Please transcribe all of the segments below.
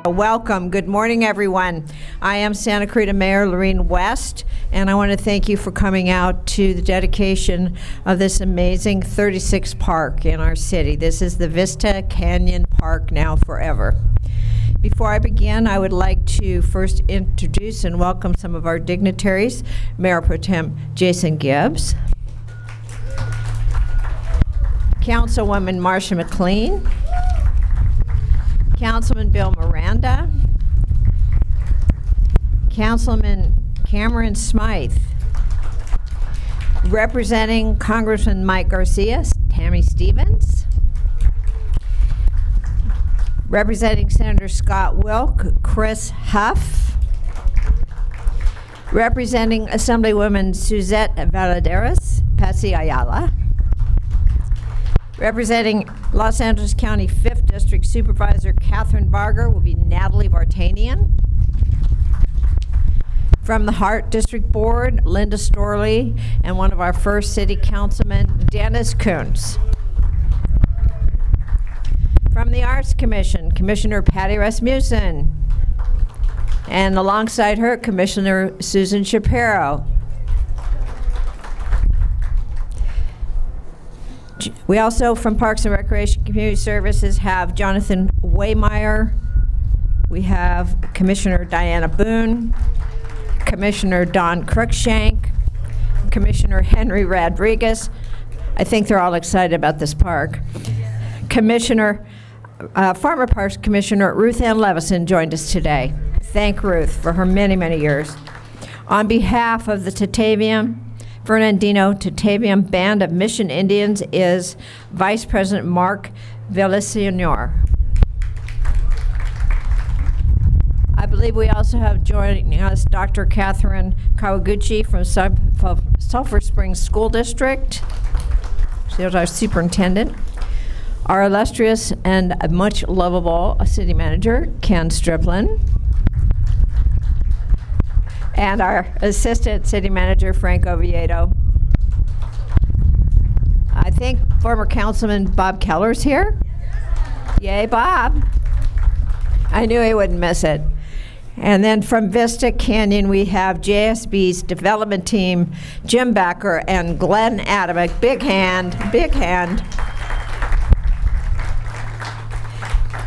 Welcome. Good morning, everyone. I am Santa Clarita Mayor Lorene West, and I want to thank you for coming out to the dedication of this amazing 36 park in our city. This is the Vista Canyon Park Now Forever. Before I begin, I would like to first introduce and welcome some of our dignitaries. Mayor Pro Tem Jason Gibbs, Councilwoman Marcia McLean, Councilman Bill Miranda, Councilman Cameron Smythe, representing Congressman Mike Garcia, Tammy Stevens, representing Senator Scott Wilk, Chris Huff, representing Assemblywoman Suzette Valadares, Patsy Ayala, representing Los Angeles County 5th District Supervisor Catherine Barger will be Natalie Vartanian. From the Hart District Board, Linda Storley, and one of our first city councilmen, Dennis Kuntz. From the Arts Commission, Commissioner Patty Rasmussen. And alongside her, Commissioner Susan Shapiro. We also, from Parks and Recreation Community Services, have Jonathan Waymeyer. We have Commissioner Diana Boone, Commissioner Don Cruikshank, Commissioner Henry Rodriguez. I think they're all excited about this park. Farmer Parks Commissioner Ruth Ann Levison joined us today. Thank Ruth for her many, many years. On behalf of the Fernandino Tataviam Band of Mission Indians is Vice President Mark Villaseñor. I believe we also have joining us Dr. Catherine Kawaguchi from Sulphur Springs School District. She's our superintendent. Our illustrious and much lovable city manager, Ken Striplin. And our assistant city manager, Frank Oviedo. I think former councilman Bob Keller's here. Yay, Bob. I knew he wouldn't miss it. And then from Vista Canyon, we have JSB's development team, Jim Backer and Glenn Adamek. Big hand, big hand.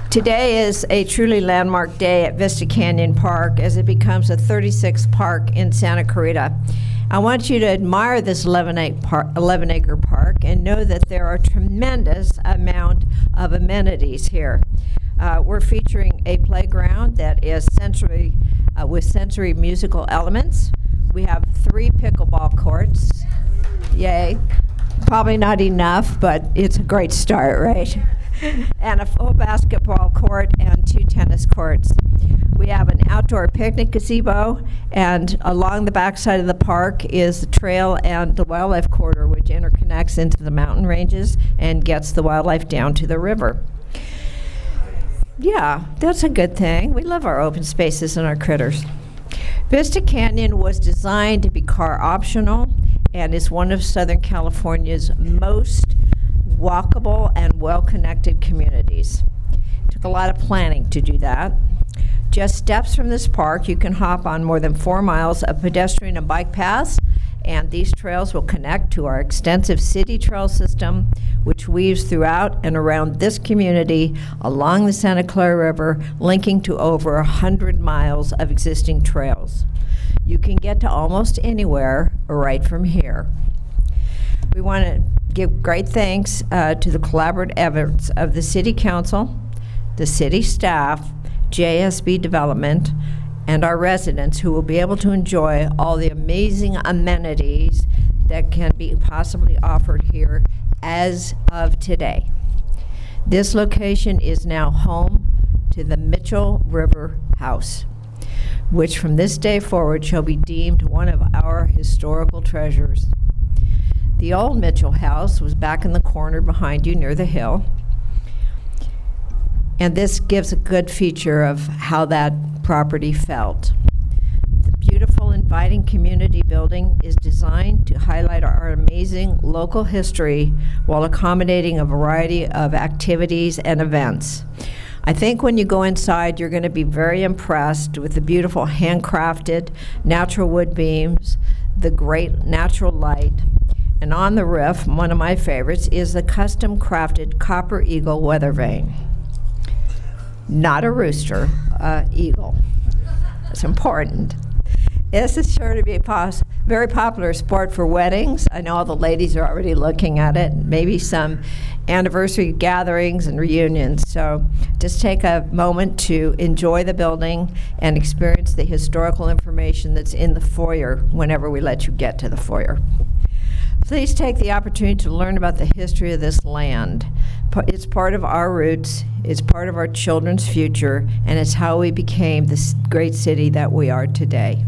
Today is a truly landmark day at Vista Canyon Park as it becomes a 36th park in Santa Clarita. I want you to admire this 11-acre park and know that there are a tremendous amount of amenities here. We're featuring a playground that is with sensory musical elements. We have 3 pickleball courts. Yay. Probably not enough, but it's a great start, right? And a full basketball court and 2 tennis courts. We have an outdoor picnic gazebo, and along the backside of the park is the trail and the wildlife corridor, which interconnects into the mountain ranges and gets the wildlife down to the river. Yeah, that's a good thing. We love our open spaces and our critters. Vista Canyon was designed to be car optional and is one of Southern California's most walkable and well-connected communities. It took a lot of planning to do that. Just steps from this park, you can hop on more than 4 miles of pedestrian and bike paths, and these trails will connect to our extensive city trail system, which weaves throughout and around this community along the Santa Clara River, linking to over 100 miles of existing trails. You can get to almost anywhere right from here. We want to give great thanks to the collaborative efforts of the City Council, the city staff, JSB Development, and our residents who will be able to enjoy all the amazing amenities that can be possibly offered here as of today. This location is now home to the Mitchell River House, which from this day forward shall be deemed one of our historical treasures. The old Mitchell House was back in the corner behind you near the hill. And this gives a good feature of how that property felt. The beautiful, inviting community building is designed to highlight our amazing local history while accommodating a variety of activities and events. I think when you go inside, you're going to be very impressed with the beautiful handcrafted natural wood beams, the great natural light, and on the roof, one of my favorites, is the custom crafted copper eagle weather vane. Not a rooster, eagle. It's important. This is sure to be a very popular sport for weddings. I know all the ladies are already looking at it, maybe some anniversary gatherings and reunions. So just take a moment to enjoy the building and experience the historical information that's in the foyer whenever we let you get to the foyer. Please take the opportunity to learn about the history of this land. It's part of our roots, it's part of our children's future, and it's how we became this great city that we are today.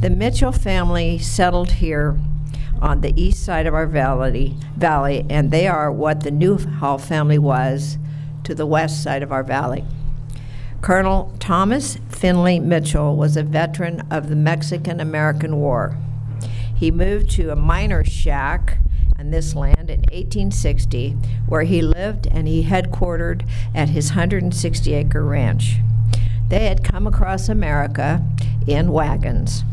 The Mitchell family settled here on the east side of our valley, and they are what the Newhall family was to the west side of our valley. Colonel Thomas Finley Mitchell was a veteran of the Mexican-American War. He moved to a miner's shack on this land in 1860, where he lived and he headquartered at his 160-acre ranch. They had come across America in wagons.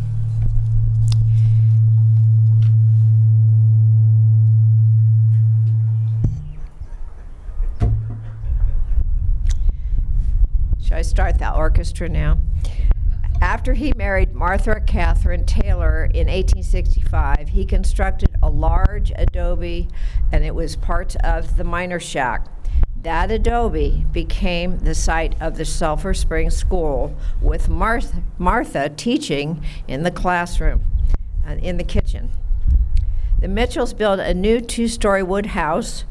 Should I start the orchestra now? After he married Martha Catherine Taylor in 1865, he constructed a large adobe, and it was part of the miner shack. That adobe became the site of the Sulphur Springs School, with Martha teaching in the classroom, in the kitchen. The Mitchells built a new two-story wood house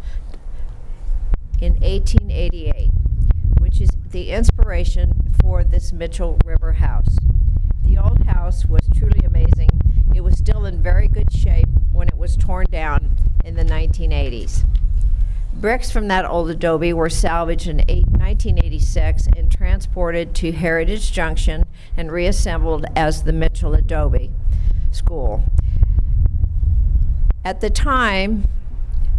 in 1888, which is the inspiration for this Mitchell River house. The old house was truly amazing. It was still in very good shape when it was torn down in the 1980s. Bricks from that old adobe were salvaged in 1986 and transported to Heritage Junction and reassembled as the Mitchell Adobe School. At the time,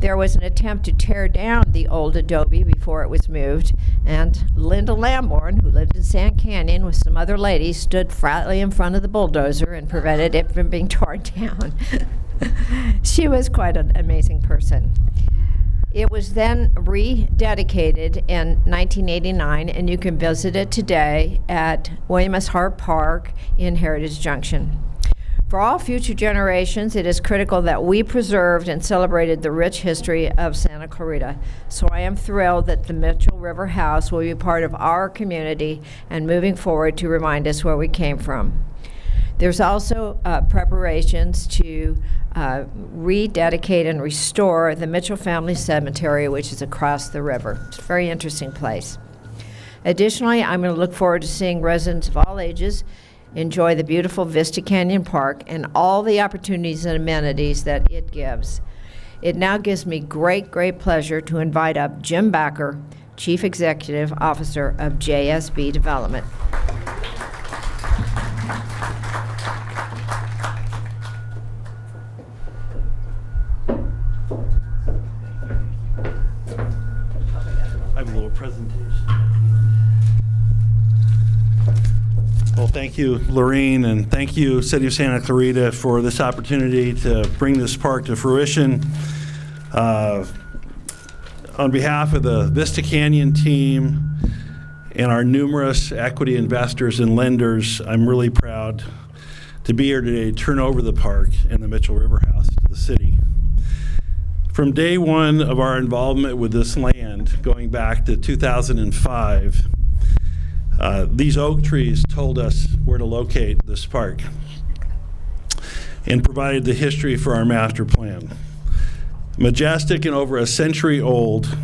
there was an attempt to tear down the old adobe before it was moved, and Linda Lamborn, who lived in Sand Canyon with some other ladies, stood flatly in front of the bulldozer and prevented it from being torn down. She was quite an amazing person. It was then rededicated in 1989, and you can visit it today at William S. Hart Park in Heritage Junction. For all future generations, it is critical that we preserved and celebrated the rich history of Santa Clarita. So I am thrilled that the Mitchell River House will be part of our community and moving forward to remind us where we came from. There's also preparations to rededicate and restore the Mitchell Family Cemetery, which is across the river. It's a very interesting place. Additionally, I'm going to look forward to seeing residents of all ages enjoy the beautiful Vista Canyon Park and all the opportunities and amenities that it gives. It now gives me great pleasure to invite up Jim Backer, Chief Executive Officer of JSB Development. I have a little presentation. Well, thank you, Lorene, and thank you, City of Santa Clarita, for this opportunity to bring this park to fruition. On behalf of the Vista Canyon team and our numerous equity investors and lenders, I'm really proud to be here today to turn over the park and the Mitchell River House to the city. From day one of our involvement with this land, going back to 2005, these oak trees told us where to locate this park and provided the history for our master plan. Majestic and over a century old,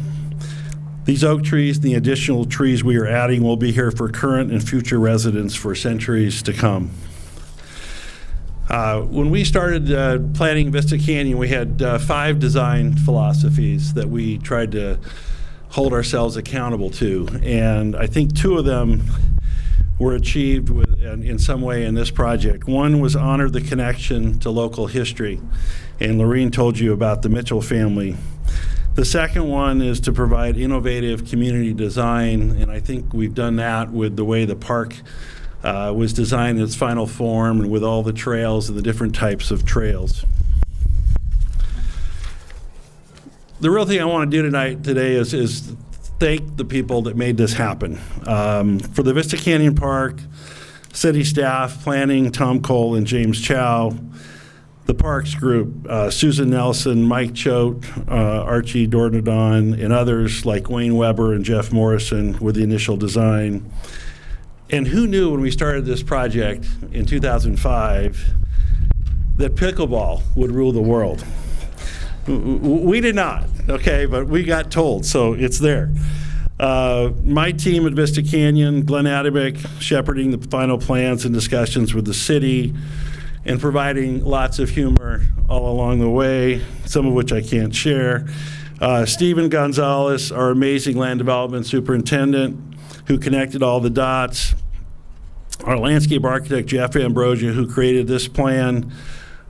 these oak trees and the additional trees we are adding will be here for current and future residents for centuries to come. When we started planning Vista Canyon, we had 5 design philosophies that we tried to hold ourselves accountable to, and I think 2 of them were achieved in some way in this project. One was honor the connection to local history, and Lorene told you about the Mitchell family. The second one is to provide innovative community design, and I think we've done that with the way the park was designed in its final form and with all the trails and the different types of trails. The real thing I want to do today is thank the people that made this happen. For the Vista Canyon Park, city staff, planning, Tom Cole and James Chow, the Parks Group, Susan Nelson, Mike Choate, Archie Dornadon, and others like Wayne Weber and Jeff Morrison with the initial design. And who knew when we started this project in 2005 that pickleball would rule the world? We did not, okay, but we got told, so it's there. My team at Vista Canyon, Glenn Adamick, shepherding the final plans and discussions with the city and providing lots of humor all along the way, some of which I can't share. Stephen Gonzalez, our amazing land development superintendent, who connected all the dots. Our landscape architect, Jeff Ambrosia, who created this plan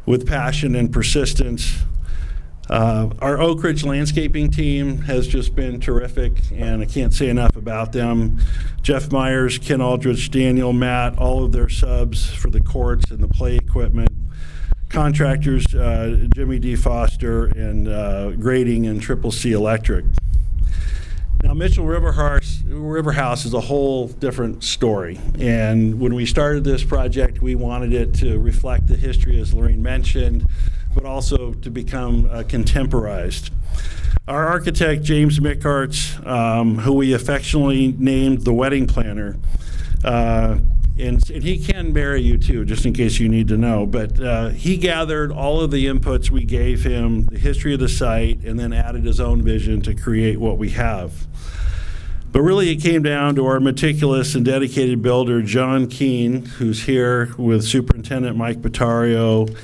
with passion and persistence. Our Oak Ridge landscaping team has just been terrific, and I can't say enough about them. Jeff Myers, Ken Aldrich, Daniel, Matt, all of their subs for the courts and the play equipment. Contractors, Jimmy D. Foster, and grading and Triple C Electric. Now, Mitchell River House is a whole different story. And when we started this project, we wanted it to reflect the history, as Lorraine mentioned, but also to become contemporized. Our architect, James Mickarts, who we affectionately named the wedding planner, and he can marry you too, just in case you need to know, but he gathered all of the inputs we gave him, the history of the site, and then added his own vision to create what we have. But really, it came down to our meticulous and dedicated builder, John Keene, who's here with Superintendent Mike Battario,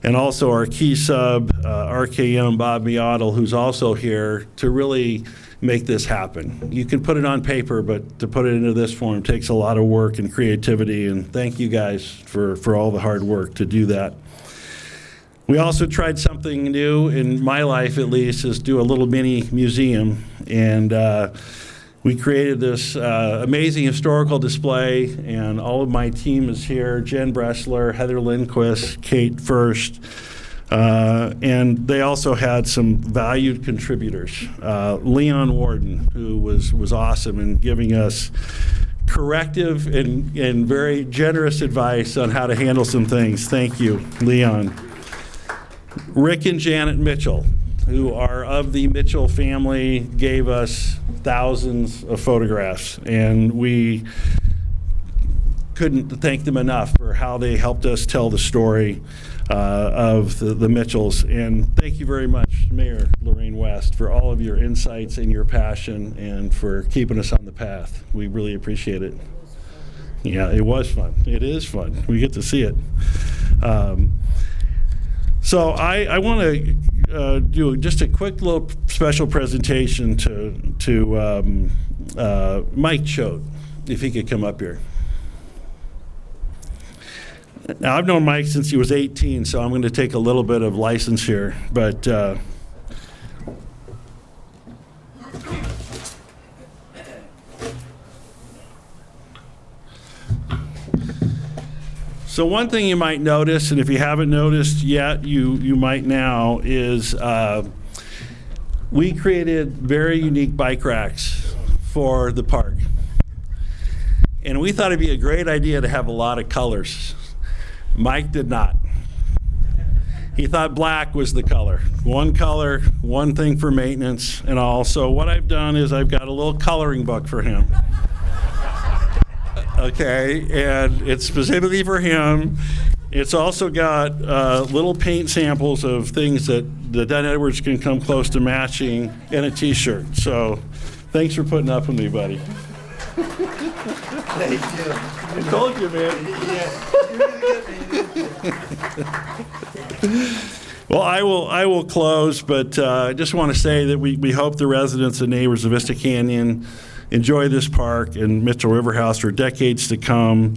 and also our key sub, RKM Bob Miottle, who's also here to really make this happen. You can put it on paper, but to put it into this form takes a lot of work and creativity, and thank you guys for all the hard work to do that. We also tried something new, in my life at least, is do a little mini museum, and we created this amazing historical display, and all of my team is here. Jen Bressler, Heather Lindquist, Kate First, and they also had some valued contributors. Leon Warden, who was awesome in giving us corrective and very generous advice on how to handle some things. Thank you, Leon. Rick and Janet Mitchell, who are of the Mitchell family, gave us thousands of photographs, and we couldn't thank them enough for how they helped us tell the story of the Mitchells. And thank you very much, Mayor Lorraine West, for all of your insights and your passion and for keeping us on the path. We really appreciate it. Yeah, it was fun. It is fun. We get to see it. So I want to do just a quick little special presentation to Mike Choate, if he could come up here. Now, I've known Mike since he was 18, so I'm going to take a little bit of license here, but so one thing you might notice, and if you haven't noticed yet, you might now, is we created very unique bike racks for the park. And we thought it'd be a great idea to have a lot of colors. Mike did not. He thought black was the color. One color, one thing for maintenance and all. So what I've done is I've got a little coloring book for him. Okay, and it's specifically for him. It's also got little paint samples of things that Don Edwards can come close to matching, and a t-shirt. So thanks for putting up with me, buddy. Thank you. I told you, man. Yeah. Well, I will close, but I just want to say that we hope the residents and neighbors of Vista Canyon enjoy this park and Mitchell River House for decades to come.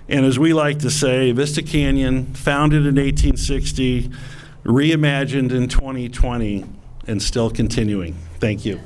And as we like to say, Vista Canyon, founded in 1860, reimagined in 2020, and still continuing. Thank you.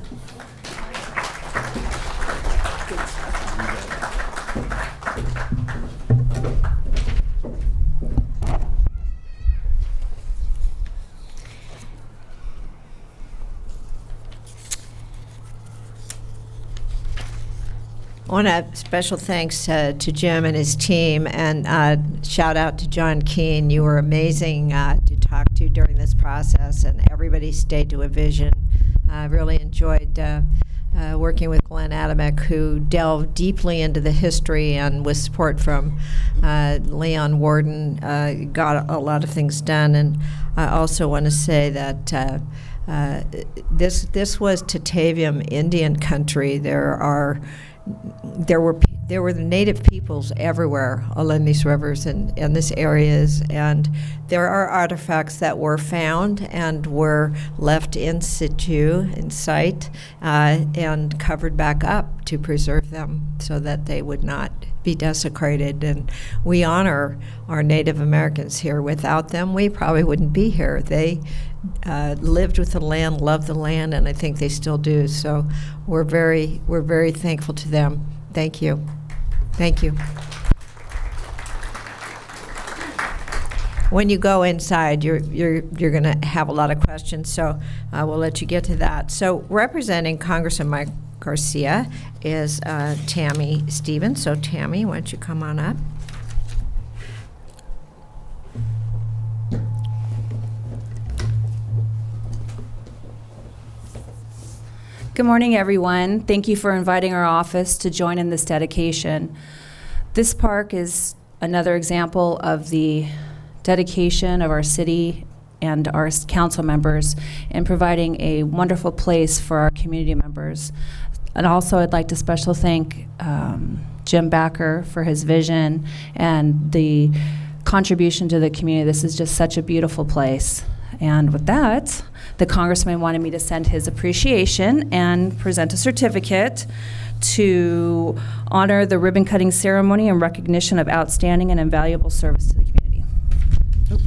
I want to special thanks to Jim and his team, and shout out to John Keene. You were amazing to talk to during this process, and everybody stayed to a vision. I really enjoyed working with Glenn Adamek, who delved deeply into the history, and with support from Leon Warden, got a lot of things done. And I also want to say that this was Tataviam Indian country. There were the native peoples everywhere along these rivers and in these areas, and there are artifacts that were found and were left in situ, in site, and covered back up to preserve them so that they would not be desecrated. And we honor our Native Americans here. Without them, we probably wouldn't be here. They lived with the land, loved the land, and I think they still do. So we're very thankful to them. Thank you. Thank you. When you go inside, you're going to have a lot of questions, so we'll let you get to that. So representing Congressman Mike Garcia is Tammy Stevens. So Tammy, why don't you come on up? Good morning, everyone. Thank you for inviting our office to join in this dedication. This park is another example of the dedication of our city and our council members in providing a wonderful place for our community members. And also, I'd like to special thank Jim Backer for his vision and the contribution to the community. This is just such a beautiful place. And with that, the congressman wanted me to send his appreciation and present a certificate to honor the ribbon cutting ceremony in recognition of outstanding and invaluable service to the community. Oop.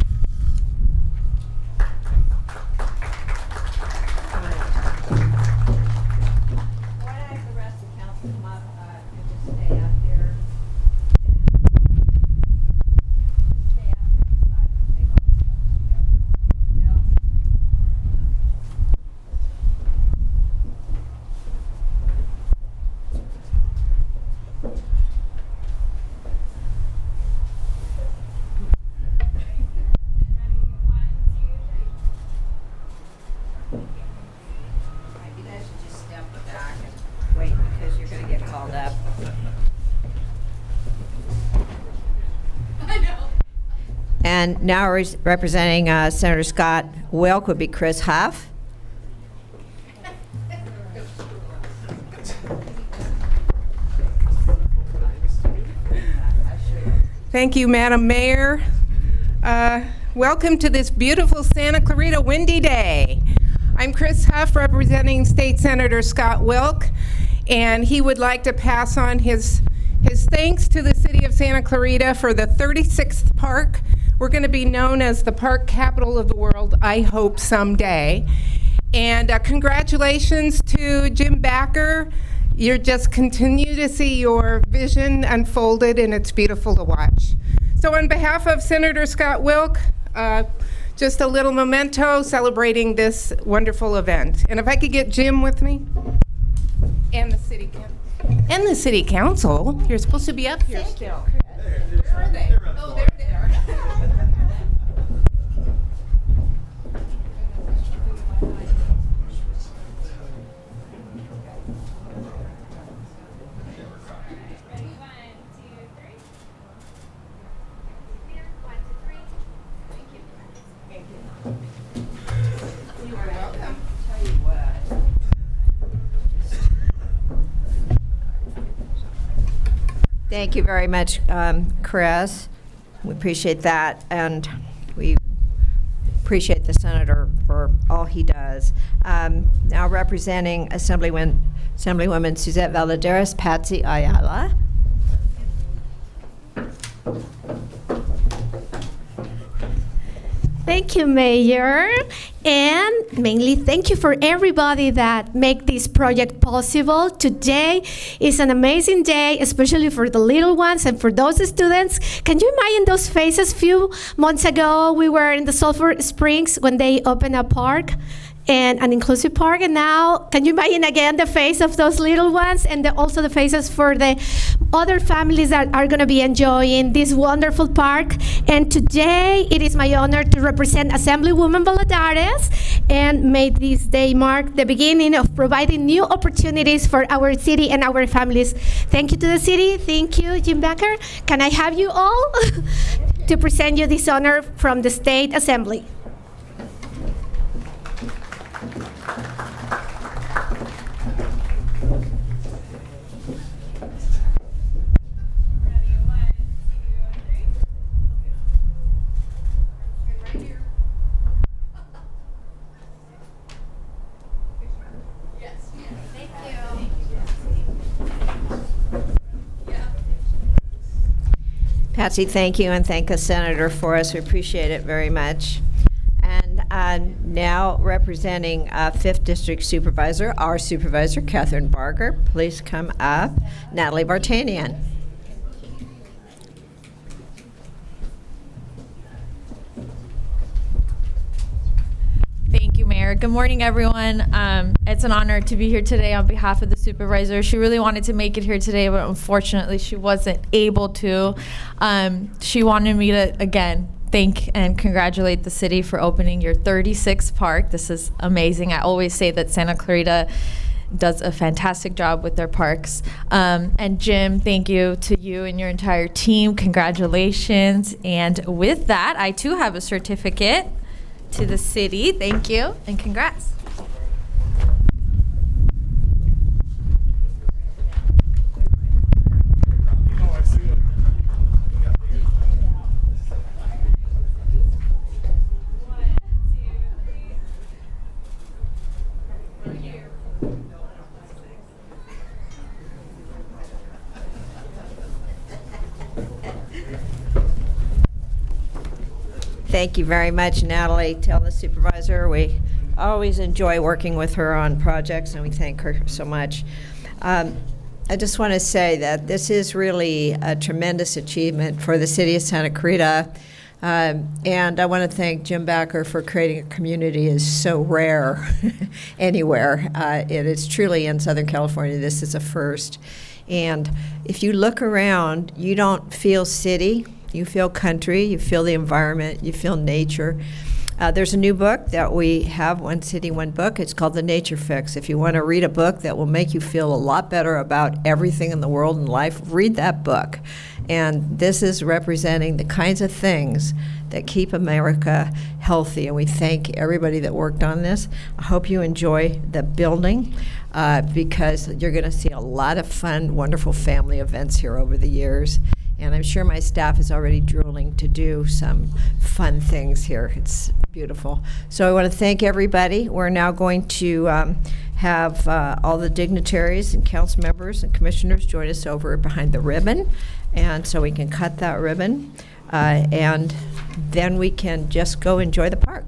And now representing Senator Scott Wilk would be Chris Huff. Thank you, Madam Mayor. Welcome to this beautiful Santa Clarita windy day. I'm Chris Huff, representing State Senator Scott Wilk, and he would like to pass on his thanks to the city of Santa Clarita for the 36th park. We're going to be known as the park capital of the world, I hope, someday. And congratulations to Jim Backer. You just continue to see your vision unfolded, and it's beautiful to watch. So on behalf of Senator Scott Wilk, just a little memento celebrating this wonderful event. And if I could get Jim with me, and the city council. You're supposed to be up here still. Where are they? Oh, they're there. Thank you very much, Chris. We appreciate that, and we appreciate the senator for all he does. Now representing Assemblywoman Suzette Valadares, Patsy Ayala. Thank you, Mayor. And mainly thank you for everybody that make this project possible. Today is an amazing day, especially for the little ones and for those students. Can you imagine those faces? Few months ago, we were in the Sulphur Springs when they opened a park, and an inclusive park, and now can you imagine again the face of those little ones, and also the faces for the other families that are going to be enjoying this wonderful park. And today it is my honor to represent Assemblywoman Valladares and make this day mark the beginning of providing new opportunities for our city and our families. Thank you to the city. Thank you, Jim Becker. Can I have you all to present you this honor from the State Assembly? Patsy, thank you, and thank the Senator for us. We appreciate it very much. And now representing 5th District Supervisor, our Supervisor, Catherine Barger. Please come up. Natalie Bartanian. Thank you, Mayor. Good morning, everyone. It's an honor to be here today on behalf of the supervisor. She really wanted to make it here today, but unfortunately she wasn't able to. She wanted me to, again, thank and congratulate the city for opening your 36th park. This is amazing. I always say that Santa Clarita does a fantastic job with their parks. And Jim, thank you to you and your entire team. Congratulations. And with that, I too have a certificate to the city. Thank you and congrats. Thank you very much, Natalie. Tell the supervisor we always enjoy working with her on projects, and we thank her so much. I just want to say that this is really a tremendous achievement for the city of Santa Clarita. And I want to thank Jim Backer for creating a community that is so rare anywhere. It is truly in Southern California. This is a first. And if you look around, you don't feel city. You feel country, you feel the environment, you feel nature. There's a new book that we have, One City, One Book. It's called The Nature Fix. If you want to read a book that will make you feel a lot better about everything in the world and life, read that book. And this is representing the kinds of things that keep America healthy. And we thank everybody that worked on this. I hope you enjoy the building because you're going to see a lot of fun, wonderful family events here over the years. And I'm sure my staff is already drooling to do some fun things here. It's beautiful. So I want to thank everybody. We're now going to have all the dignitaries and council members and commissioners join us over behind the ribbon. And so we can cut that ribbon. And then we can just go enjoy the park.